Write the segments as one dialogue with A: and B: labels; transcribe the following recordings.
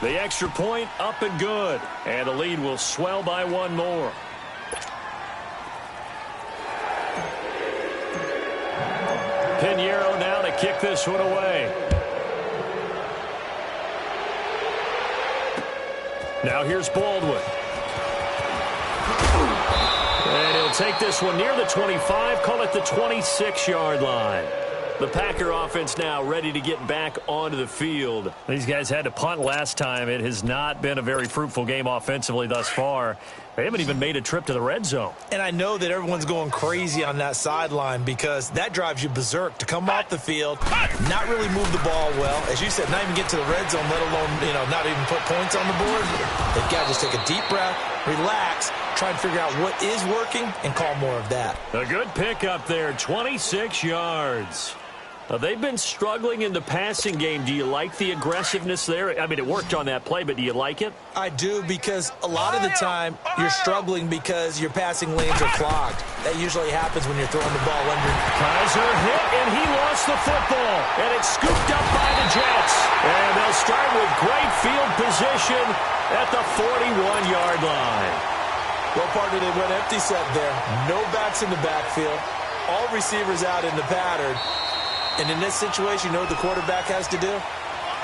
A: The extra point up and good. And the lead will swell by one more. Pinheiro now to kick this one away. Now here's Baldwin. And he'll take this one near the 25, call it the 26-yard line. The Packer offense now ready to get back onto the field. These guys had to punt last time. It has not been a very fruitful game offensively thus far. They haven't even made a trip to the red zone.
B: And I know that everyone's going crazy on that sideline because that drives you berserk to come off the field, not really move the ball well. As you said, not even get to the red zone, let alone, not even put points on the board. They've got to just take a deep breath, relax, try and figure out what is working, and call more of that.
A: A good pickup there, 26 yards. They've been struggling in the passing game. Do you like the aggressiveness there? I mean, it worked on that play, but do you like it?
B: I do, because a lot of the time you're struggling because your passing lanes are clogged. That usually happens when you're throwing the ball under.
A: Kaiser hit, and he lost the football. And it's scooped up by the Jets. And they'll start with great field position at the 41-yard line.
B: Well, partner, they went empty set there. No backs in the backfield. All receivers out in the pattern. And in this situation, you know what the quarterback has to do?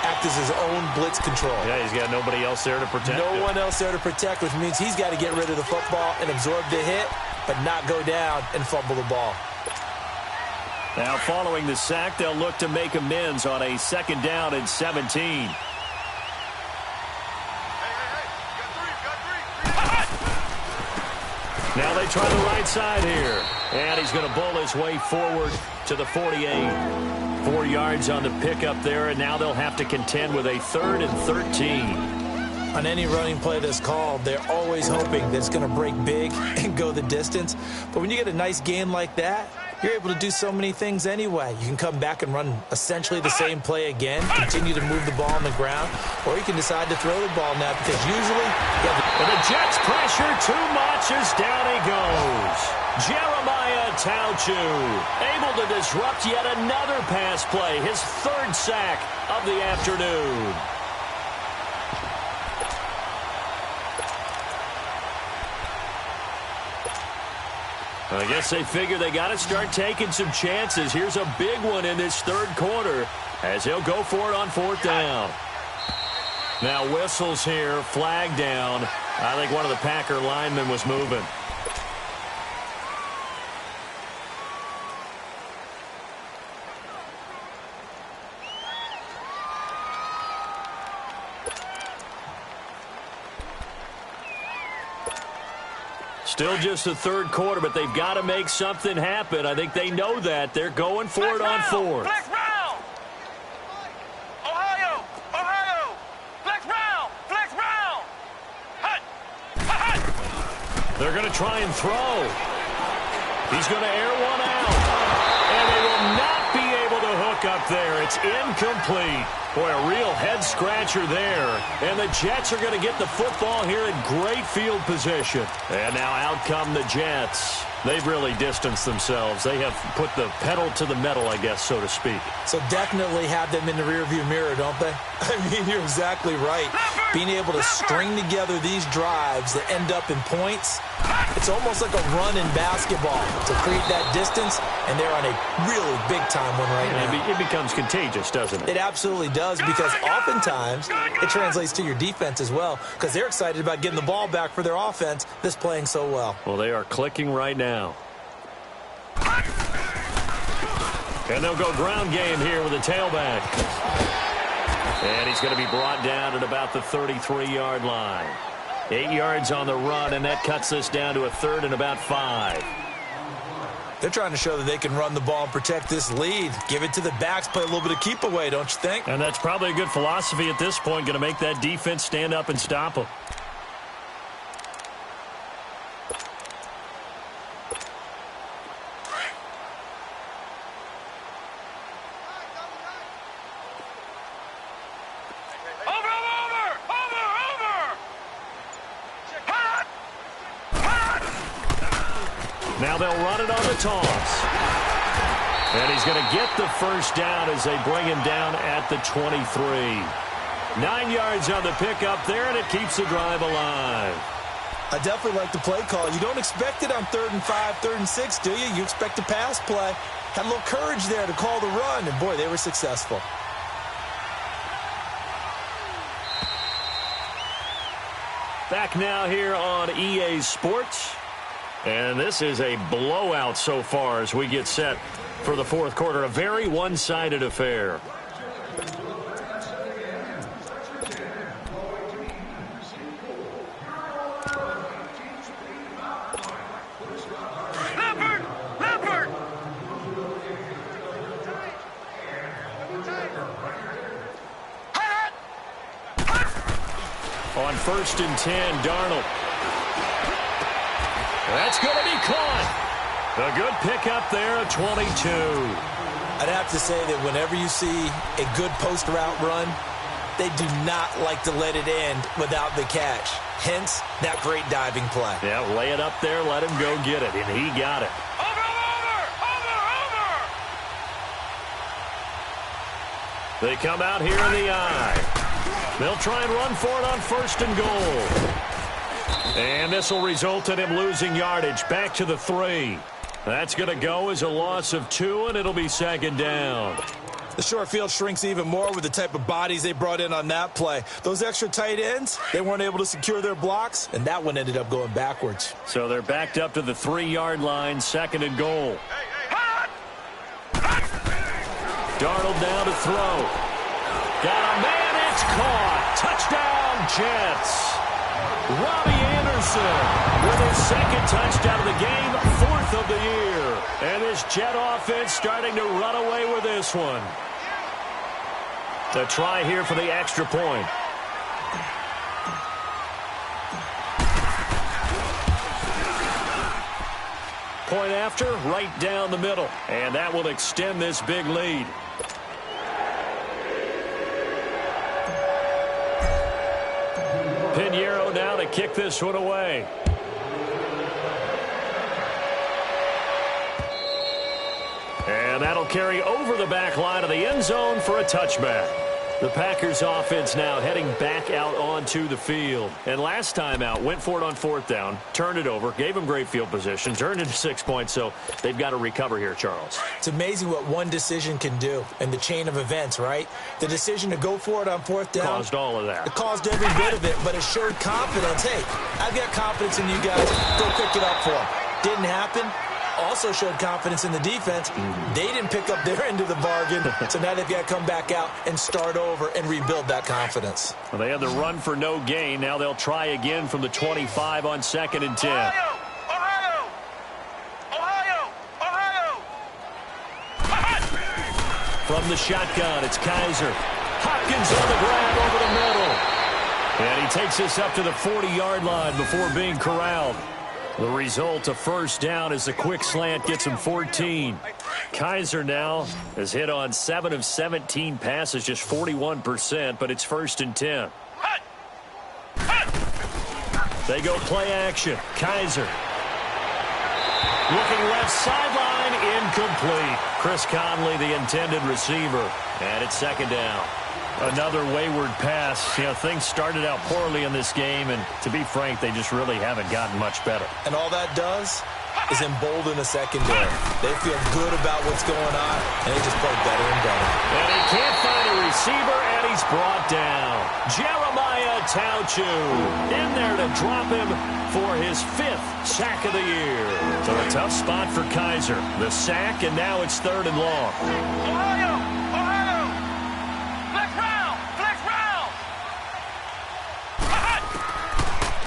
B: Act as his own blitz control.
A: Yeah, he's got nobody else there to protect.
B: No one else there to protect, which means he's got to get rid of the football and absorb the hit, but not go down and fumble the ball.
A: Now, following the sack, they'll look to make amends on a 2nd down and 17. Now they try the right side here. And he's going to bull his way forward to the 48. 4 yards on the pickup there, and now they'll have to contend with a 3rd and 13.
B: On any running play that's called, they're always hoping that it's going to break big and go the distance. But when you get a nice gain like that, you're able to do so many things anyway. You can come back and run essentially the same play again, continue to move the ball on the ground, or you can decide to throw the ball now because usually
A: the Jets pressure too much as down he goes. Jeremiah Tauchu able to disrupt yet another pass play, his 3rd sack of the afternoon. I guess they figure they got to start taking some chances. Here's a big one in this 3rd quarter as he'll go for it on 4th down. Now whistles here, flag down. I think one of the Packer linemen was moving. Still just the 3rd quarter, but they've got to make something happen. I think they know that. They're going for it on 4th.
C: Flex round! Ohio! Ohio! Flex round! Flex round! Hut! Hut!
A: They're going to try and throw. He's going to air one out. And they will not be able to hook up there. It's incomplete. Boy, a real head-scratcher there. And the Jets are going to get the football here in great field position. And now out come the Jets. They've really distanced themselves. They have put the pedal to the metal, I guess, so to speak.
B: So definitely have them in the rearview mirror, don't they? I mean, you're exactly right. Being able to string together these drives that end up in points, it's almost like a run in basketball to create that distance, and they're on a really big-time one right now.
A: It becomes contagious, doesn't it?
B: It absolutely does, because oftentimes it translates to your defense as well, because they're excited about getting the ball back for their offense that's playing so well.
A: Well, they are clicking right now. And they'll go ground game here with a tailback. And he's going to be brought down at about the 33-yard line. 8 yards on the run, and that cuts this down to a 3rd and about 5.
B: They're trying to show that they can run the ball and protect this lead. Give it to the backs, play a little bit of keep away, don't you think?
A: And that's probably a good philosophy at this point, going to make that defense stand up and stop them. Now they'll run it on the toss. And he's going to get the first down as they bring him down at the 23. 9 yards on the pickup there, and it keeps the drive alive.
B: I definitely like the play call. You don't expect it on 3rd and 5, 3rd and 6, do you? You expect a pass play. Had a little courage there to call the run, and boy, they were successful.
A: Back now here on EA Sports. And this is a blowout so far as we get set for the fourth quarter. A very one-sided affair. On 1st and 10, Darnold. That's going to be caught. A good pickup there at 22.
B: I'd have to say that whenever you see a good post route run, they do not like to let it end without the catch. Hence, that great diving play.
A: Yeah, lay it up there, let him go get it, and he got it. They come out here in the eye. They'll try and run for it on 1st and goal. And this will result in him losing yardage back to the 3. That's going to go as a loss of 2, and it'll be 2nd down.
B: The short field shrinks even more with the type of bodies they brought in on that play. Those extra tight ends, they weren't able to secure their blocks, and that one ended up going backwards.
A: So they're backed up to the 3-yard line, 2nd and goal. Darnold down to throw. Got a man, it's caught. Touchdown, Jets. Robbie Anderson with his 2nd touchdown of the game, 4th of the year. And this Jet offense starting to run away with this one. To try here for the extra point. Point after, right down the middle. And that will extend this big lead. Pinheiro now to kick this one away. And that'll carry over the back line of the end zone for a touchback. The Packers offense now heading back out onto the field. And last time out, went for it on 4th down, turned it over, gave them great field position, turned into 6 points, so they've got to recover here, Charles.
B: It's amazing what one decision can do in the chain of events, right? The decision to go for it on 4th down.
A: Caused all of that.
B: It caused every bit of it, but it showed confidence. Hey, I've got confidence in you guys. Go pick it up for them. Didn't happen. Also showed confidence in the defense. They didn't pick up their end of the bargain, so now they've got to come back out and start over and rebuild that confidence.
A: Well, they had the run for no gain. Now they'll try again from the 25 on 2nd and 10.
C: Ohio!
A: From the shotgun, it's Kaiser. Hopkins on the grab over the middle. And he takes this up to the 40-yard line before being corralled. The result, a 1st down as the quick slant gets him 14. Kaiser now has hit on 7 of 17 passes, just 41%, but it's 1st and 10. They go play action. Kaiser. Looking left sideline, incomplete. Chris Conley, the intended receiver. And it's 2nd down. Another wayward pass. You know, things started out poorly in this game, and to be frank, they just really haven't gotten much better.
B: And all that does is embolden a secondary. They feel good about what's going on, and they just play better and better.
A: And he can't find a receiver, and he's brought down. Jeremiah Tauchu in there to drop him for his 5th sack of the year. So a tough spot for Kaiser. The sack, and now it's 3rd and long.
C: Ohio! Flex round!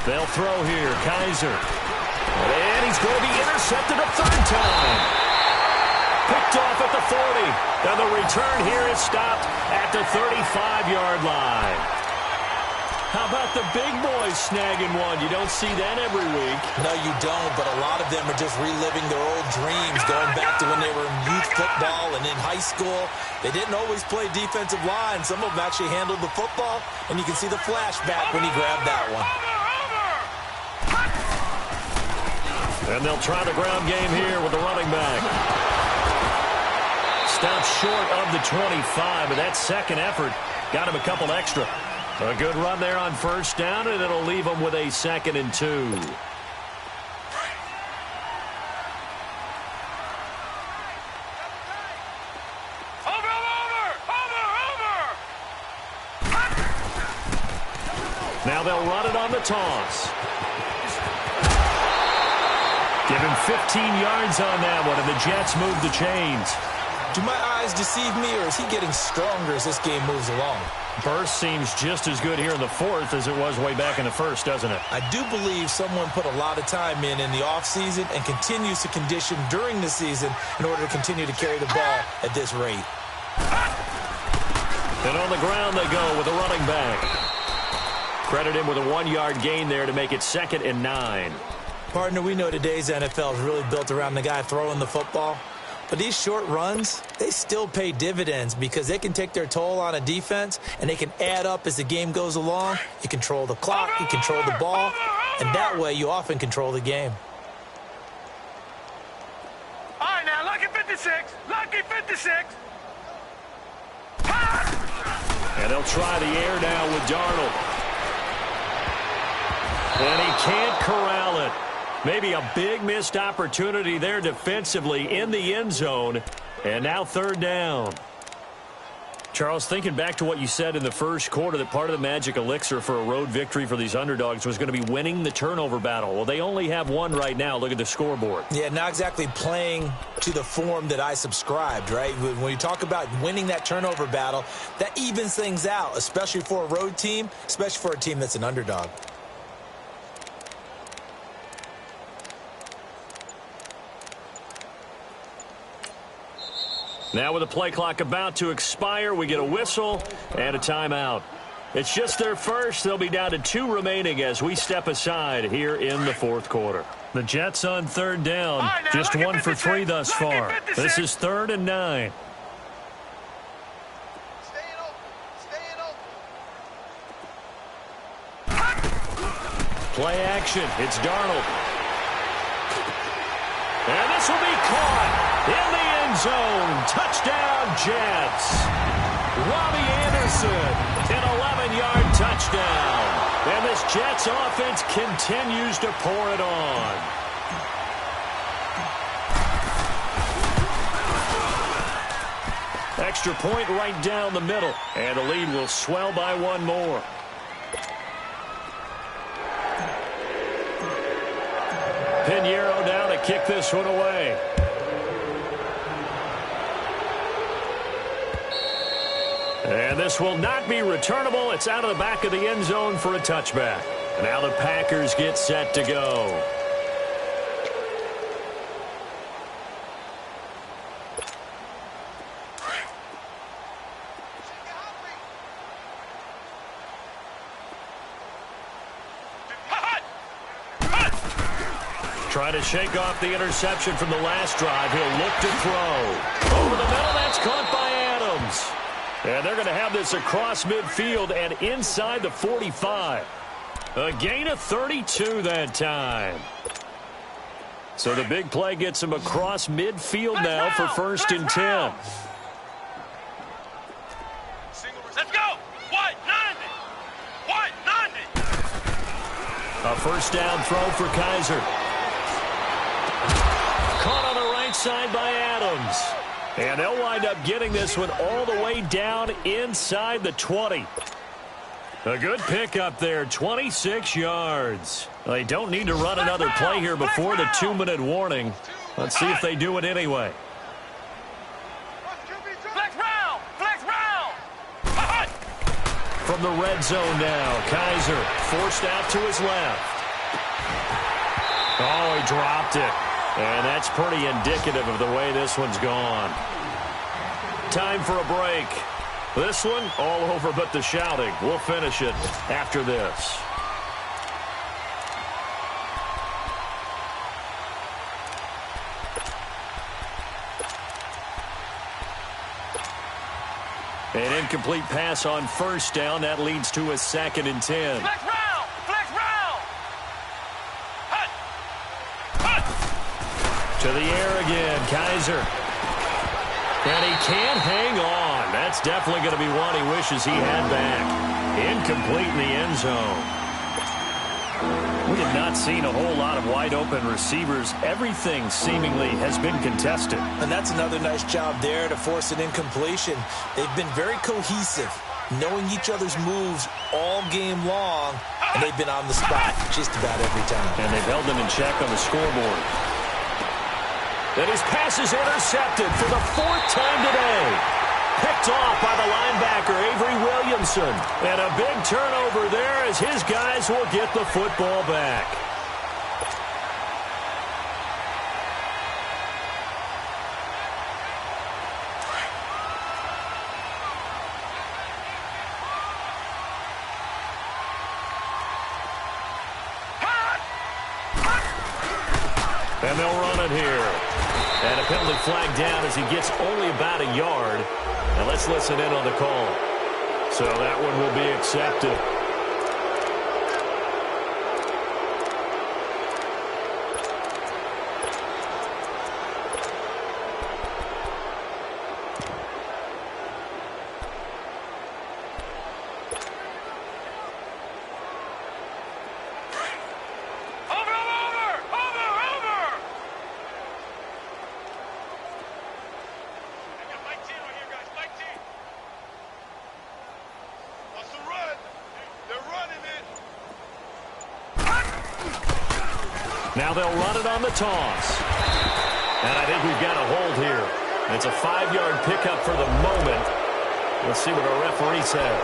A: They'll throw here. Kaiser. And he's going to be intercepted a 3rd time. Picked off at the 40. And the return here is stopped at the 35-yard line. How about the big boys snagging one? You don't see that every week.
B: No, you don't, but a lot of them are just reliving their old dreams, going back to when they were in youth football and in high school. They didn't always play defensive line. Some of them actually handled the football, and you can see the flashback when he grabbed that one.
A: And they'll try the ground game here with the running back. stopped short of the 25, but that second effort got him a couple extra. A good run there on first down, and it'll leave him with a 2nd and 2. Now they'll run it on the toss. Give him 15 yards on that one, and the Jets move the chains.
B: Do my eyes deceive me, or is he getting stronger as this game moves along?
A: Burst seems just as good here in the 4th as it was way back in the 1st, doesn't it?
B: I do believe someone put a lot of time in the offseason and continues to condition during the season in order to continue to carry the ball at this rate.
A: And on the ground they go with a running back. Credit him with a 1-yard gain there to make it 2nd and 9.
B: Partner, we know today's NFL is really built around the guy throwing the football. But these short runs, they still pay dividends because they can take their toll on a defense, and they can add up as the game goes along. You control the clock, you control the ball, and that way you often control the game.
C: All right, now, lucky 56. Lucky 56.
A: And they'll try the air now with Darnold. And he can't corral it. Maybe a big missed opportunity there defensively in the end zone. And now 3rd down. Charles, thinking back to what you said in the first quarter, that part of the magic elixir for a road victory for these underdogs was going to be winning the turnover battle. Well, they only have one right now. Look at the scoreboard.
B: Yeah, not exactly playing to the form that I subscribed, right? When you talk about winning that turnover battle, that evens things out, especially for a road team, especially for a team that's an underdog.
A: Now with the play clock about to expire, we get a whistle and a timeout. It's just their first. They'll be down to 2 remaining as we step aside here in the 4th quarter. The Jets on 3rd down. Just 1 for 3 thus far. This is 3rd and 9. Play action. It's Darnold. And this will be caught in the end zone. Touchdown, Jets. Robbie Anderson, an 11-yard touchdown. And this Jets offense continues to pour it on. Extra point right down the middle. And the lead will swell by 1 more. Pinheiro down to kick this one away. And this will not be returnable. It's out of the back of the end zone for a touchback. Now the Packers get set to go. Trying to shake off the interception from the last drive. He'll look to throw. Over the middle, that's caught by Adams. And they're going to have this across midfield and inside the 45. A gain of 32 that time. So the big play gets him across midfield now for 1st and 10.
C: Let's go. What? 90. What? 90.
A: A first down throw for Kaiser. Caught on the right side by Adams. And they'll wind up getting this one all the way down inside the 20. A good pickup there, 26 yards. They don't need to run another play here before the 2-minute warning. Let's see if they do it anyway.
C: Flex round. Flex round.
A: From the red zone now, Kaiser forced out to his left. Oh, he dropped it. And that's pretty indicative of the way this one's gone. Time for a break. This one, all over but the shouting. We'll finish it after this. An incomplete pass on first down. That leads to a 2nd and 10.
C: Flex round. Flex round.
A: To the air again, Kaiser. And he can't hang on. That's definitely going to be one he wishes he had back. Incomplete in the end zone. We have not seen a whole lot of wide-open receivers. Everything seemingly has been contested.
B: And that's another nice job there to force an incompletion. They've been very cohesive, knowing each other's moves all game long, and they've been on the spot just about every time.
A: And they've held them in check on the scoreboard. And his pass is intercepted for the 4th time today. Picked off by the linebacker, Avery Williamson. And a big turnover there as his guys will get the football back. And they'll run it here. And a penalty flag down as he gets only about a yard. Now let's listen in on the call. So that one will be accepted. Now they'll run it on the toss. And I think we've got a hold here. It's a 5-yard pickup for the moment. Let's see what our referee says.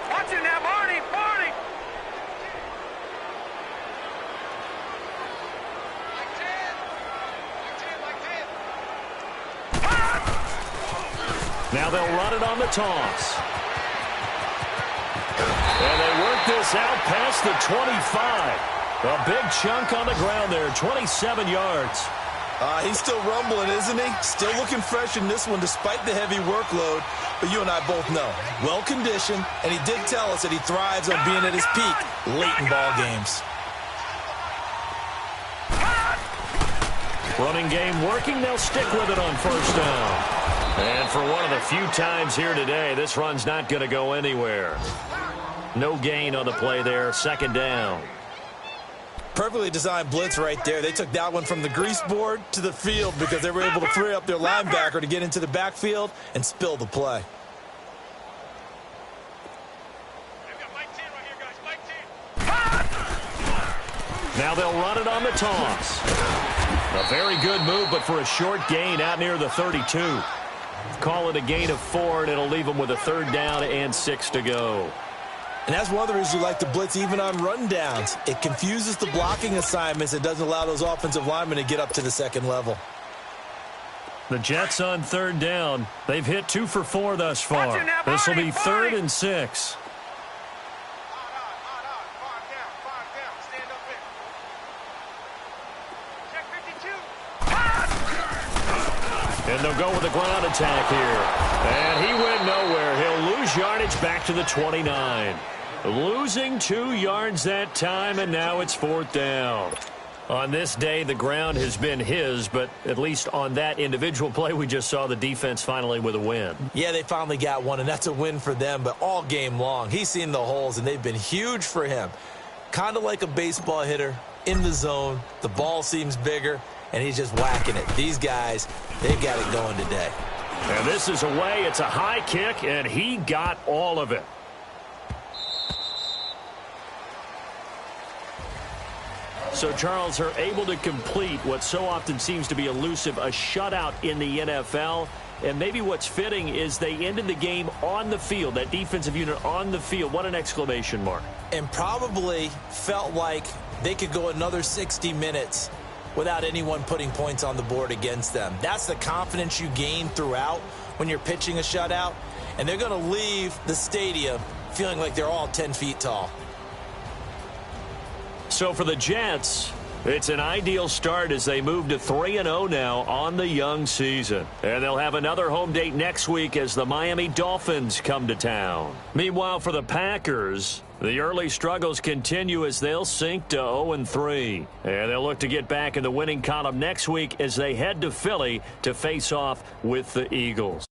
C: Watch it now, Barney! Barney!
A: Now they'll run it on the toss. And they work this out past the 25. A big chunk on the ground there, 27 yards.
B: He's still rumbling, isn't he? Still looking fresh in this one despite the heavy workload. But you and I both know, well-conditioned, and he did tell us that he thrives on being at his peak late in ball games.
A: Running game working. They'll stick with it on 1st down. And for one of the few times here today, this run's not going to go anywhere. No gain on the play there. 2nd down.
B: Perfectly designed blitz right there. They took that one from the grease board to the field because they were able to free up their linebacker to get into the backfield and spill the play.
A: Now they'll run it on the toss. A very good move, but for a short gain out near the 32. Call it a gain of 4, and it'll leave them with a 3rd down and 6 to go.
B: And that's one of the reasons you like to blitz even on rundowns. It confuses the blocking assignments. It doesn't allow those offensive linemen to get up to the 2nd level.
A: The Jets on 3rd down. They've hit 2 for 4 thus far. This will be 3rd and 6. And they'll go with a ground attack here. And he went nowhere. He'll lose yardage back to the 29. Losing 2 yards that time, and now it's 4th down. On this day, the ground has been his, but at least on that individual play, we just saw the defense finally with a win.
B: Yeah, they finally got one, and that's a win for them, but all game long, he's seen the holes, and they've been huge for him. Kind of like a baseball hitter in the zone. The ball seems bigger, and he's just whacking it. These guys, they've got it going today.
A: And this is away. It's a high kick, and he got all of it. So, Charles, are able to complete what so often seems to be elusive, a shutout in the NFL. And maybe what's fitting is they ended the game on the field, that defensive unit on the field. What an exclamation mark.
B: And probably felt like they could go another 60 minutes without anyone putting points on the board against them. That's the confidence you gain throughout when you're pitching a shutout. And they're going to leave the stadium feeling like they're all 10 feet tall.
A: So for the Jets, It's an ideal start as they move to 3-0 now on the young season. And they'll have another home date next week as the Miami Dolphins come to town. Meanwhile, for the Packers, the early struggles continue as they'll sink to 0-3. And they'll look to get back in the winning column next week as they head to Philly to face off with the Eagles.